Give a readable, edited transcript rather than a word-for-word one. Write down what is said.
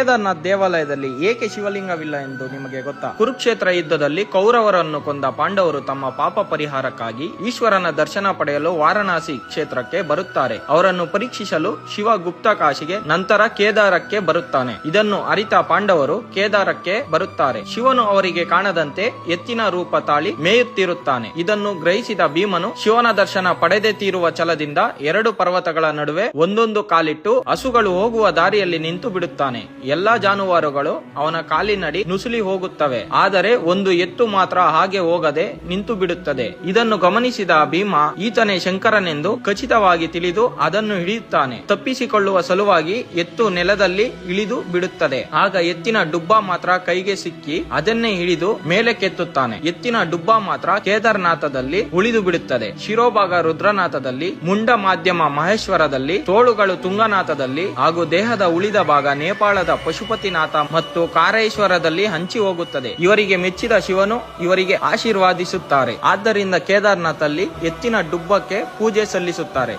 ಕೇದಾರ್ನಾಥ್ ದೇವಾಲಯದಲ್ಲಿ ಏಕೆ ಶಿವಲಿಂಗವಿಲ್ಲ ಎಂದು ನಿಮಗೆ ಗೊತ್ತಾ? ಕುರುಕ್ಷೇತ್ರ ಯುದ್ಧದಲ್ಲಿ ಕೌರವರನ್ನು ಕೊಂದ ಪಾಂಡವರು ತಮ್ಮ ಪಾಪ ಪರಿಹಾರಕ್ಕಾಗಿ ಈಶ್ವರನ ದರ್ಶನ ಪಡೆಯಲು ವಾರಣಾಸಿ ಕ್ಷೇತ್ರಕ್ಕೆ ಬರುತ್ತಾರೆ. ಅವರನ್ನು ಪರೀಕ್ಷಿಸಲು ಶಿವ ಗುಪ್ತಕಾಶಿಗೆ ನಂತರ ಕೇದಾರಕ್ಕೆ ಬರುತ್ತಾನೆ. ಇದನ್ನು ಅರಿತ ಪಾಂಡವರು ಕೇದಾರಕ್ಕೆ ಬರುತ್ತಾರೆ. ಶಿವನು ಅವರಿಗೆ ಕಾಣದಂತೆ ಎತ್ತಿನ ರೂಪ ತಾಳಿ ಮೇಯುತ್ತಿರುತ್ತಾನೆ. ಇದನ್ನು ಗ್ರಹಿಸಿದ ಭೀಮನು ಶಿವನ ದರ್ಶನ ಪಡೆದೇ ತೀರುವ ಛಲದಿಂದ 2 ಪರ್ವತಗಳ ನಡುವೆ ಒಂದೊಂದು ಕಾಲಿಟ್ಟು ಹಸುಗಳು ಹೋಗುವ ದಾರಿಯಲ್ಲಿ ನಿಂತು ಬಿಡುತ್ತಾನೆ. ಎಲ್ಲಾ ಜಾನುವಾರುಗಳು ಅವನ ಕಾಲಿನಡಿ ನುಸುಳಿ ಹೋಗುತ್ತವೆ. ಆದರೆ ಒಂದು ಎತ್ತು ಮಾತ್ರ ಹಾಗೆ ಹೋಗದೆ ನಿಂತು ಬಿಡುತ್ತದೆ. ಇದನ್ನು ಗಮನಿಸಿದ ಭೀಮ ಈತನೇ ಶಂಕರನೆಂದು ಖಚಿತವಾಗಿ ತಿಳಿದು ಅದನ್ನು ಹಿಡಿಯುತ್ತಾನೆ. ತಪ್ಪಿಸಿಕೊಳ್ಳುವ ಸಲುವಾಗಿ ಎತ್ತು ನೆಲದಲ್ಲಿ ಇಳಿದು ಬಿಡುತ್ತದೆ. ಆಗ ಎತ್ತಿನ ಡುಬ್ಬ ಮಾತ್ರ ಕೈಗೆ ಸಿಕ್ಕಿ ಅದನ್ನೇ ಹಿಡಿದು ಮೇಲಕ್ಕೆತ್ತುತ್ತಾನೆ. ಎತ್ತಿನ ಡುಬ್ಬ ಮಾತ್ರ ಕೇದಾರನಾಥದಲ್ಲಿ ಉಳಿದು ಬಿಡುತ್ತದೆ. ಶಿರೋಭಾಗ ರುದ್ರನಾಥದಲ್ಲಿ, ಮುಂಡ ಮಾಧ್ಯಮ ಮಹೇಶ್ವರದಲ್ಲಿ, ತೋಳುಗಳು ತುಂಗನಾಥದಲ್ಲಿ ಹಾಗೂ ದೇಹದ ಉಳಿದ ಭಾಗ ನೇಪಾಳದ ಪಶುಪತಿನಾಥ ಮತ್ತು ಕಾರೇಶ್ವರದಲ್ಲಿ ಹಂಚಿ ಹೋಗುತ್ತದೆ. ಇವರಿಗೆ ಮೆಚ್ಚಿದ ಶಿವನು ಇವರಿಗೆ ಆಶೀರ್ವಾದಿಸುತ್ತಾರೆ. ಆದ್ದರಿಂದ ಕೇದಾರ್ನಾಥಲ್ಲಿ ಎತ್ತಿನ ಡುಬ್ಬಕ್ಕೆ ಪೂಜೆ ಸಲ್ಲಿಸುತ್ತಾರೆ.